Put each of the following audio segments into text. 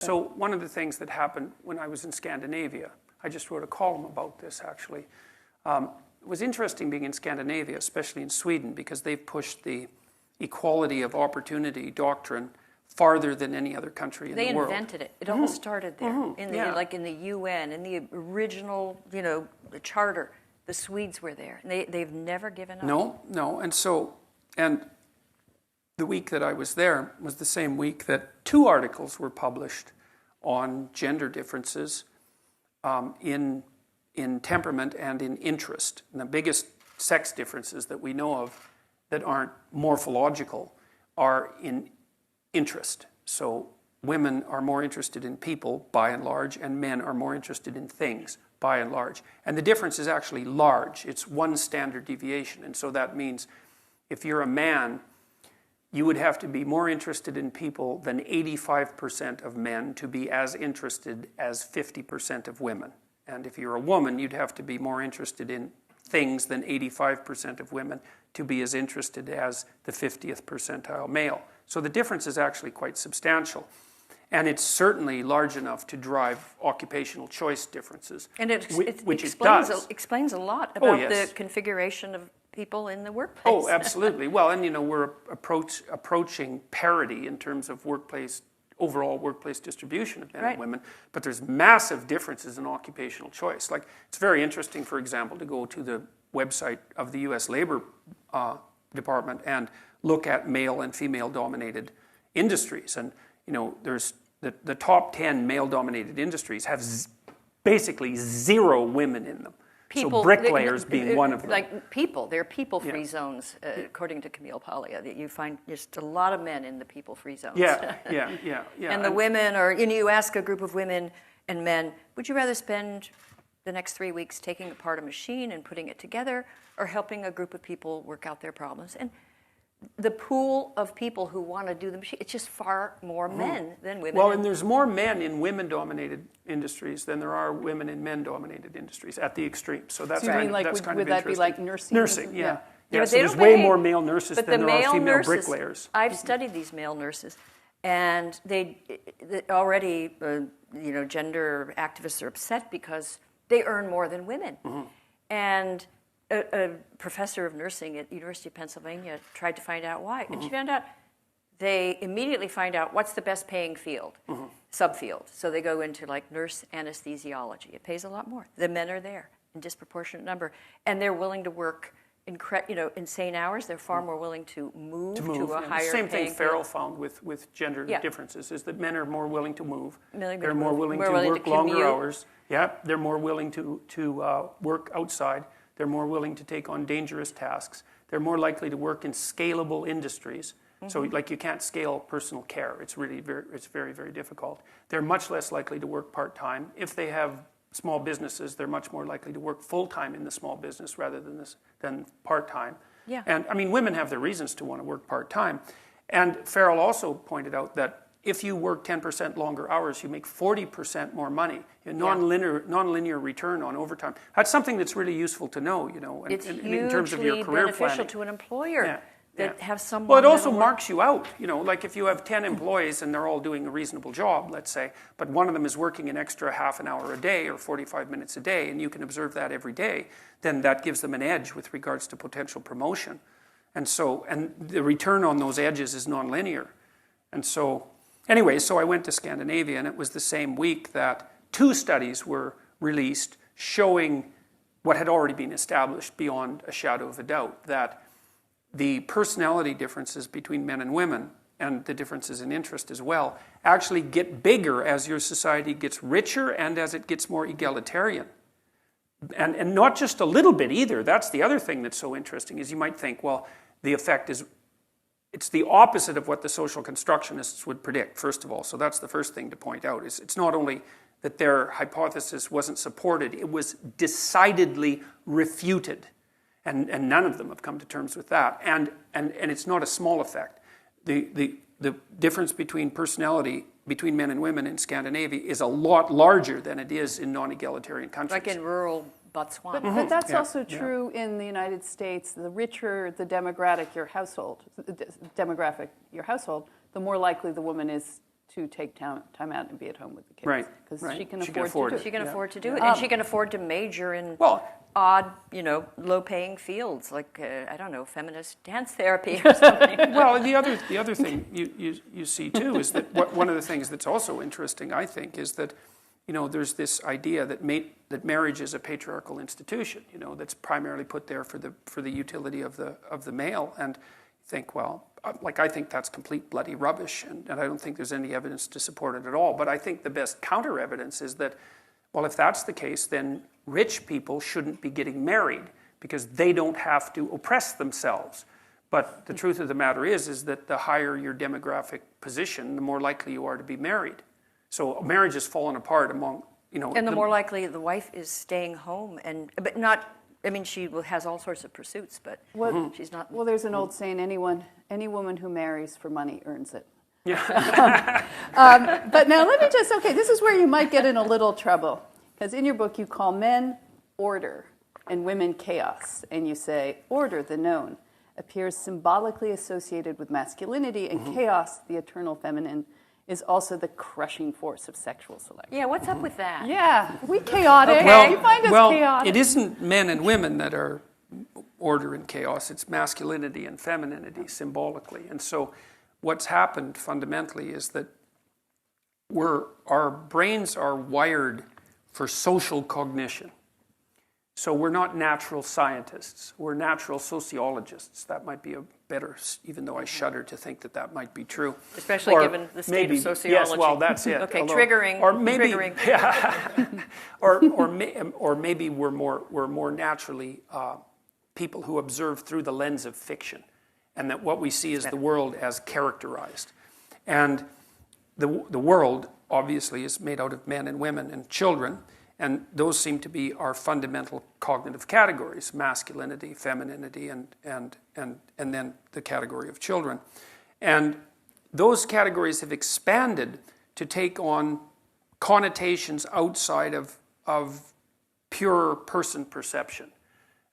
So one of the things that happened when I was in Scandinavia, I just wrote a column about this actually. It was interesting being in Scandinavia, especially in Sweden, because they've pushed the equality of opportunity doctrine farther than any other country in the world. They invented it. It all started there, like in the UN, in the original, the charter. The Swedes were there. They've never given up. No. And the week that I was there was the same week that 2 articles were published on gender differences in temperament and in interest. And the biggest sex differences that we know of that aren't morphological are in interest. So women are more interested in people, by and large, and men are more interested in things, by and large. And the difference is actually large. It's 1 standard deviation. And so that means if you're a man, you would have to be more interested in people than 85% of men to be as interested as 50% of women. And if you're a woman, you'd have to be more interested in things than 85% of women to be as interested as the 50th percentile male. So the difference is actually quite substantial. And it's certainly large enough to drive occupational choice differences. And which it does. Explains a lot about the configuration of people in the workplace. Oh, absolutely. Well, and we're approaching parity in terms of overall workplace distribution of men and women, but there's massive differences in occupational choice. Like, it's very interesting, for example, to go to the website of the U.S. Labor Department and look at male and female-dominated industries. And, there's the top 10 male-dominated industries have basically 0 women in them. So bricklayers being one of them. They're people-free zones, according to Camille Paglia, that you find just a lot of men in the people-free zones. Yeah. And the women you ask a group of women and men, would you rather spend the next 3 weeks taking apart a machine and putting it together, or helping a group of people work out their problems? And the pool of people who want to do the machine, it's just far more men than women. Well, and there's more men in women-dominated industries than there are women in men-dominated industries at the extreme. So that's kind of interesting. Would that be like nursing? Nursing, yeah. Yeah, so there's way more male nurses than there are female bricklayers. I've studied these male nurses, and they already, gender activists are upset because they earn more than women. And a professor of nursing at University of Pennsylvania tried to find out why. And she found out they immediately find out what's the best paying field, subfield. So they go into like nurse anesthesiology. It pays a lot more. The men are there in disproportionate number. And they're willing to work insane hours. They're far more willing to move to a higher Same thing paying Farrell field. found with gender differences, is that men are more willing to move. They're more willing to work longer hours. Yeah, they're more willing to work outside. They're more willing to take on dangerous tasks. They're more likely to work in scalable industries. So, you can't scale personal care. It's really very, very difficult. They're much less likely to work part-time. If they have small businesses, they're much more likely to work full-time in the small business rather than part-time. Yeah. And, women have their reasons to want to work part-time. And Farrell also pointed out that if you work 10% longer hours, you make 40% more money. Non-linear return on overtime. That's something that's really useful to know, it's in terms of your career beneficial planning. To an employer that have someone. Well, it also marks you out. Like if you have 10 employees and they're all doing a reasonable job, let's say, but one of them is working an extra half an hour a day or 45 minutes a day, and you can observe that every day, then that gives them an edge with regards to potential promotion. And the return on those edges is nonlinear. And so, anyway, so I went to Scandinavia, and it was the same week that 2 studies were released showing what had already been established beyond a shadow of a doubt, that the personality differences between men and women, and the differences in interest as well, actually get bigger as your society gets richer and as it gets more egalitarian. And not just a little bit either. That's the other thing that's so interesting, is you might think, well, the effect is, it's the opposite of what the social constructionists would predict, first of all. So that's the first thing to point out, is it's not only that their hypothesis wasn't supported, it was decidedly refuted. And none of them have come to terms with that. And it's not a small effect. The difference between personality between men and women in Scandinavia is a lot larger than it is in non-egalitarian countries. Like in rural Botswana. But that's also true in the United States. The richer the demographic your household, the more likely the woman is to take time out and be at home with the kids. Right, Because right. she can She can afford to afford do it. it. She can afford to do it, and she can afford to major in Well, odd, low-paying fields like I don't know, feminist dance therapy or something. well, the other thing you see too is that one of the things that's also interesting, I think, is that there's this idea that marriage is a patriarchal institution, that's primarily put there for the utility of the male, and you think, well, I think that's complete bloody rubbish, and I don't think there's any evidence to support it at all. But I think the best counter evidence is that, well, if that's the case, then rich people shouldn't be getting married because they don't have to oppress themselves. But the truth of the matter is that the higher your demographic position, the more likely you are to be married. So marriage has fallen apart among, And the more likely the wife is staying home, but not. I mean, she has all sorts of pursuits, but she's not. Well, there's an old saying: any woman who marries for money earns it. Yeah. But now let me this is where you might get in a little trouble. Because in your book you call men order and women chaos. And you say, order, the known, appears symbolically associated with masculinity, and chaos, the eternal feminine, is also the crushing force of sexual selection. Yeah, what's up with that? Yeah, we chaotic. Okay. You find us chaotic. It isn't men and women that are order and chaos. It's masculinity and femininity symbolically. And so what's happened fundamentally is that our brains are wired for social cognition. So we're not natural scientists. We're natural sociologists. That might be a better, even though I shudder to think that might be true. Especially given the state of sociology. Yes, well, that's it. Okay, triggering. Or maybe, triggering. Yeah, or maybe we're more naturally people who observe through the lens of fiction, and that what we see is the world as characterized, and the world obviously is made out of men and women and children. And those seem to be our fundamental cognitive categories: masculinity, femininity, and then the category of children. And those categories have expanded to take on connotations outside of pure person perception.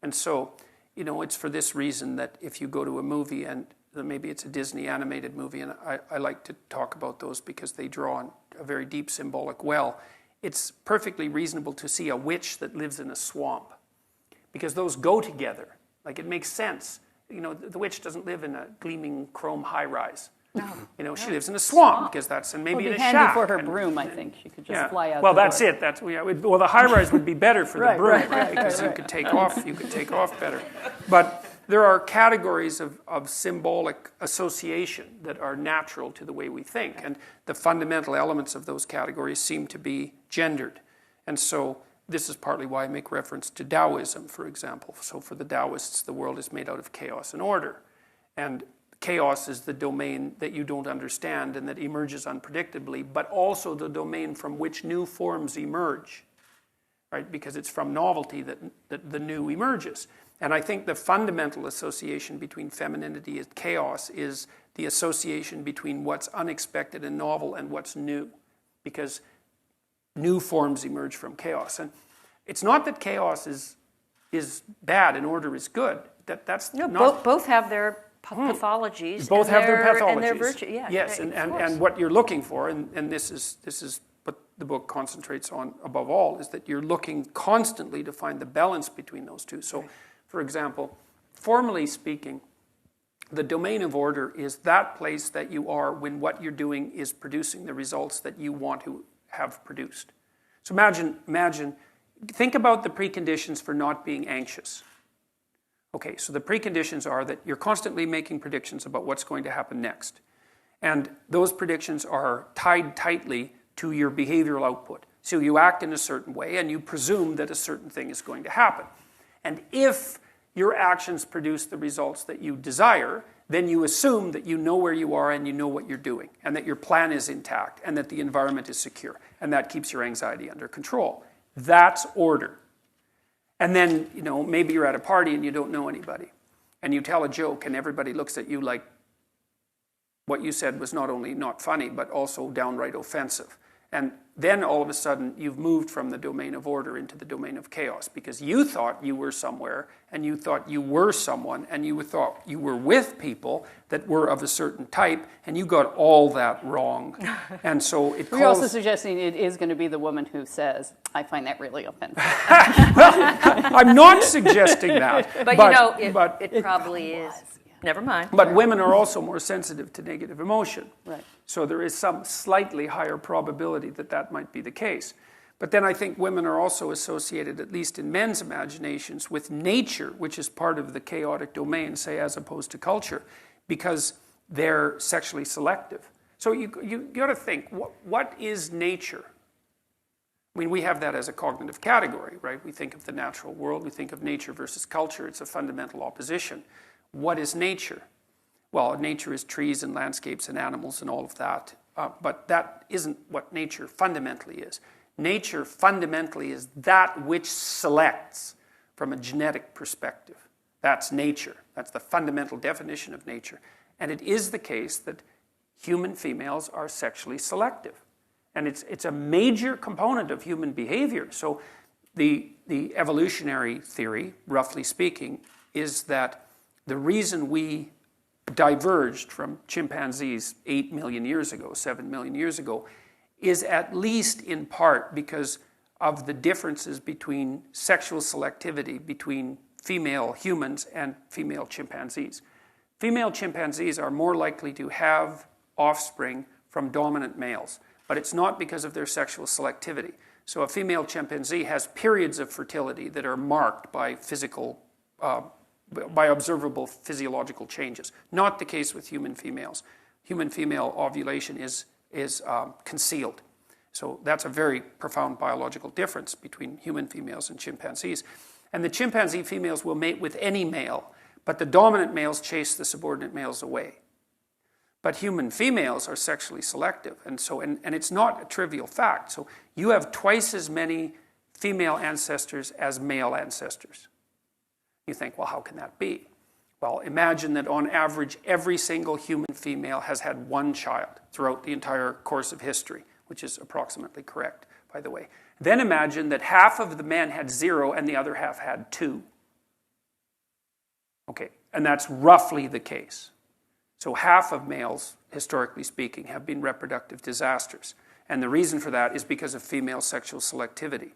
And so, it's for this reason that if you go to a movie, and maybe it's a Disney animated movie, and I like to talk about those because they draw on a very deep symbolic well. It's perfectly reasonable to see a witch that lives in a swamp, because those go together. Like, it makes sense. The witch doesn't live in a gleaming chrome high-rise. No. She lives in a swamp, because that's, and maybe in a shack. It would be handy for her broom, I think. She could just fly out. Well, the that's door. it. Well, the high-rise would be better for the broom, right, because you could take off. You could take off better. But there are categories of symbolic association that are natural to the way we think, and the fundamental elements of those categories seem to be gendered. And so this is partly why I make reference to Taoism, for example. So for the Taoists, the world is made out of chaos and order. And chaos is the domain that you don't understand and that emerges unpredictably, but also the domain from which new forms emerge, right? Because it's from novelty that the new emerges. And I think the fundamental association between femininity and chaos is the association between what's unexpected and novel and what's new, because new forms emerge from chaos. And it's not that chaos is bad and order is good. That's not. Both have their pathologies. Both have their pathologies. And their virtue. Yeah. Yes, and what you're looking for, and this is what the book concentrates on above all, is that you're looking constantly to find the balance between those two. So, for example, formally speaking, the domain of order is that place that you are when what you're doing is producing the results that you want to have produced. So imagine, think about the preconditions for not being anxious. Okay, so the preconditions are that you're constantly making predictions about what's going to happen next. And those predictions are tied tightly to your behavioral output. So you act in a certain way and you presume that a certain thing is going to happen. And if your actions produce the results that you desire, then you assume that you know where you are and you know what you're doing, and that your plan is intact, and that the environment is secure, and that keeps your anxiety under control. That's order. And then, maybe you're at a party and you don't know anybody, and you tell a joke and everybody looks at you like what you said was not only not funny, but also downright offensive. And then all of a sudden you've moved from the domain of order into the domain of chaos, because you thought you were somewhere, and you thought you were someone, and you thought you were with people that were of a certain type, and you got all that wrong. And so it calls... You're also suggesting it is going to be the woman who says, I find that really offensive. I'm not suggesting that. But it probably is. Never mind. But women are also more sensitive to negative emotion. Right. So there is some slightly higher probability that that might be the case. But then I think women are also associated, at least in men's imaginations, with nature, which is part of the chaotic domain, say, as opposed to culture, because they're sexually selective. So you got to think, what is nature? I mean, we have that as a cognitive category, right? We think of the natural world, we think of nature versus culture. It's a fundamental opposition. What is nature? Well, nature is trees and landscapes and animals and all of that. But that isn't what nature fundamentally is. Nature fundamentally is that which selects from a genetic perspective. That's nature. That's the fundamental definition of nature. And it is the case that human females are sexually selective. And it's a major component of human behavior. So the evolutionary theory, roughly speaking, is that the reason we diverged from chimpanzees 8 million years ago, 7 million years ago, is at least in part because of the differences between sexual selectivity between female humans and female chimpanzees. Female chimpanzees are more likely to have offspring from dominant males, but it's not because of their sexual selectivity. So a female chimpanzee has periods of fertility that are marked by by observable physiological changes. Not the case with human females. Human female ovulation is concealed. So that's a very profound biological difference between human females and chimpanzees. And the chimpanzee females will mate with any male, but the dominant males chase the subordinate males away. But human females are sexually selective, and it's not a trivial fact. So you have twice as many female ancestors as male ancestors. You think, well, how can that be? Well, imagine that on average, every single human female has had one child throughout the entire course of history, which is approximately correct, by the way. Then imagine that half of the men had 0 and the other half had 2. Okay, and that's roughly the case. So half of males, historically speaking, have been reproductive disasters. And the reason for that is because of female sexual selectivity.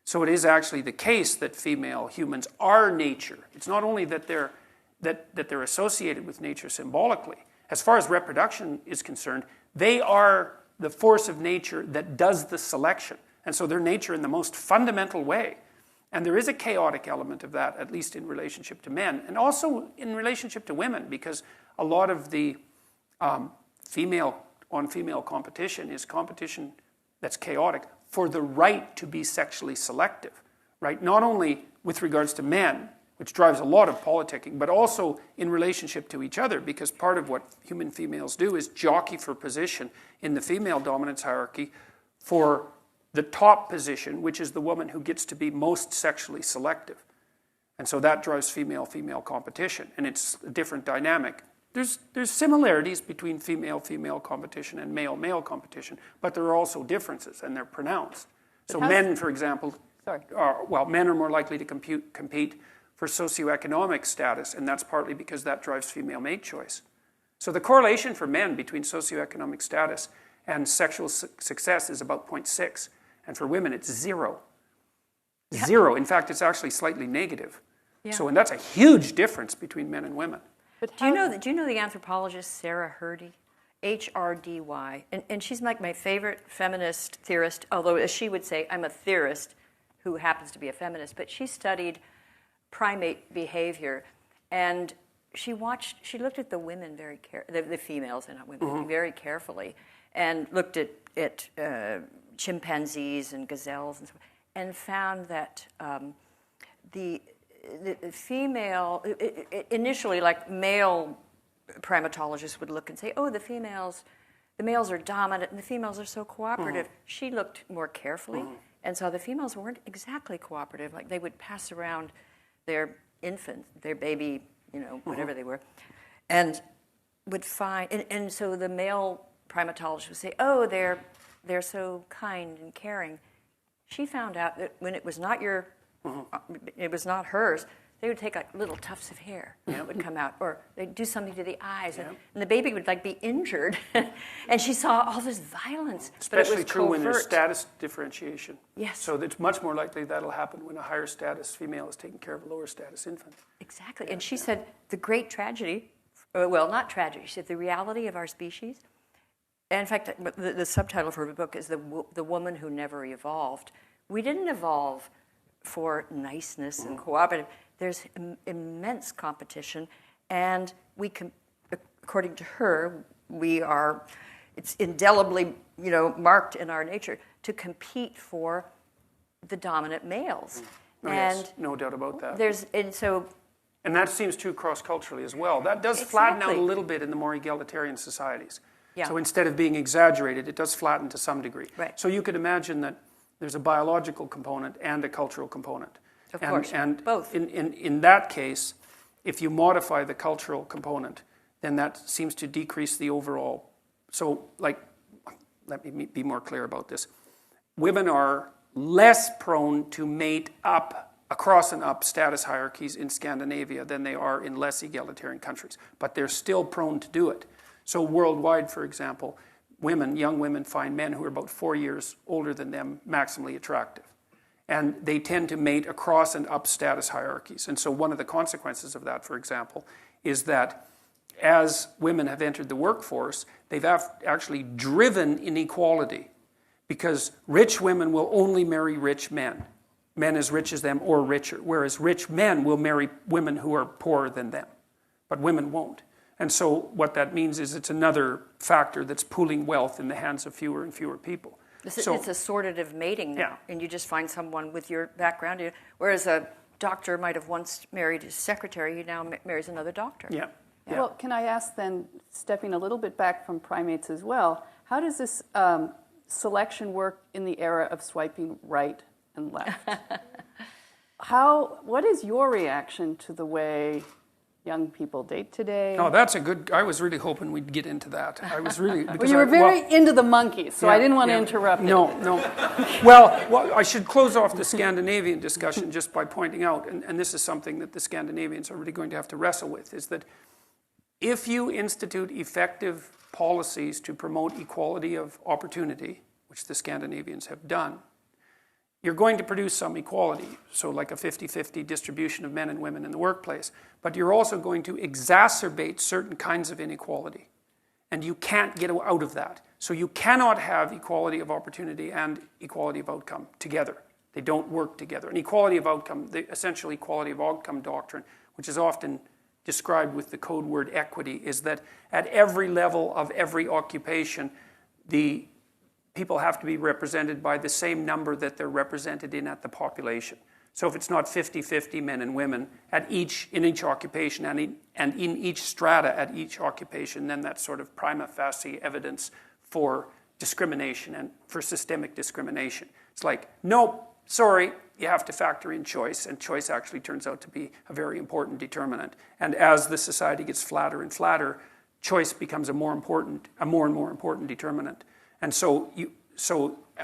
So it is actually the case that female humans are nature. It's not only that they're associated with nature symbolically. As far as reproduction is concerned, they are the force of nature that does the selection. And so they're nature in the most fundamental way. And there is a chaotic element of that, at least in relationship to men, and also in relationship to women, because a lot of the female-on-female competition is competition that's chaotic for the right to be sexually selective, right? Not only with regards to men, which drives a lot of politicking, but also in relationship to each other, because part of what human females do is jockey for position in the female dominance hierarchy for the top position, which is the woman who gets to be most sexually selective. And so that drives female-female competition, and it's a different dynamic. There's similarities between female-female competition and male-male competition, but there are also differences, and they're pronounced. So men, for example, men are more likely to compete for socioeconomic status, and that's partly because that drives female mate choice. So the correlation for men between socioeconomic status and sexual success is about 0.6, and for women it's 0. Yeah. 0. In fact, it's actually slightly negative. Yeah. So, and that's a huge difference between men and women. But do you know the anthropologist Sarah Hrdy? H-R-D-Y. And she's like my favorite feminist theorist, although as she would say, I'm a theorist who happens to be a feminist. But she studied primate behavior, and she looked at the women the females and not women, very carefully, and looked at chimpanzees and gazelles and so on, and found that the female, initially, like male primatologists would look and say, oh, the males are dominant and the females are so cooperative. She looked more carefully and saw the females weren't exactly cooperative. Like they would pass around their infant, their baby, whatever they were, and would find, and so the male primatologist would say, oh, they're they're so kind and caring. She found out that when it was not it was not hers, they would take little tufts of hair that would come out, or they'd do something to the eyes, and the baby would be injured. And she saw all this violence. Especially but it was true when there's covert. status differentiation. Yes. So it's much more likely that'll happen when a higher status female is taking care of a lower status infant. Exactly. And she said the great tragedy, well, not tragedy, she said the reality of our species. And in fact, the subtitle for her book is The Woman Who Never Evolved. We didn't evolve for niceness and cooperative. There's immense competition, and according to her, it's indelibly, marked in our nature to compete for the dominant males. Oh, yes, no doubt about that. And that seems true cross-culturally as well. That does flatten out a little bit in the more egalitarian societies. Yeah. So instead of being exaggerated, it does flatten to some degree. Right. So you could imagine that there's a biological component and a cultural component. Of course, and both. In that case, if you modify the cultural component, then that seems to decrease the overall. So, let me be more clear about this. Women are less prone to mate up across and up status hierarchies in Scandinavia than they are in less egalitarian countries, but they're still prone to do it. So worldwide, for example, young women find men who are about 4 years older than them maximally attractive. And they tend to mate across and up status hierarchies. And so one of the consequences of that, for example, is that as women have entered the workforce, they've actually driven inequality, because rich women will only marry rich men as rich as them or richer, whereas rich men will marry women who are poorer than them, but women won't. And so what that means is it's another factor that's pooling wealth in the hands of fewer and fewer people. It's assortative mating now, and you just find someone with your background. Whereas a doctor might have once married his secretary, he now marries another doctor. Yeah. Well, can I ask then, stepping a little bit back from primates as well, how does this selection work in the era of swiping right and left? What is your reaction to the way young people date today? Oh, that's I was really hoping we'd get into that. I was really... Well, you were very into the monkeys, so I didn't want to interrupt. No. Well, I should close off the Scandinavian discussion just by pointing out, and this is something that the Scandinavians are really going to have to wrestle with, is that if you institute effective policies to promote equality of opportunity, which the Scandinavians have done, you're going to produce some equality, so like a 50-50 distribution of men and women in the workplace, but you're also going to exacerbate certain kinds of inequality, and you can't get out of that. So you cannot have equality of opportunity and equality of outcome together. They don't work together. And equality of outcome, the essential equality of outcome doctrine, which is often described with the code word equity, is that at every level of every occupation, the people have to be represented by the same number that they're represented in at the population. So if it's not 50-50 men and women in each occupation and in each strata at each occupation, then that's sort of prima facie evidence for discrimination and for systemic discrimination. It's like, nope, sorry, you have to factor in choice, and choice actually turns out to be a very important determinant. And as the society gets flatter and flatter, choice becomes a more and more important determinant. And so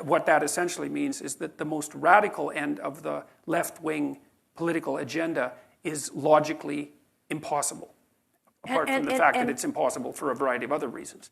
what that essentially means is that the most radical end of the left-wing political agenda is logically impossible, apart from the fact that it's impossible for a variety of other reasons.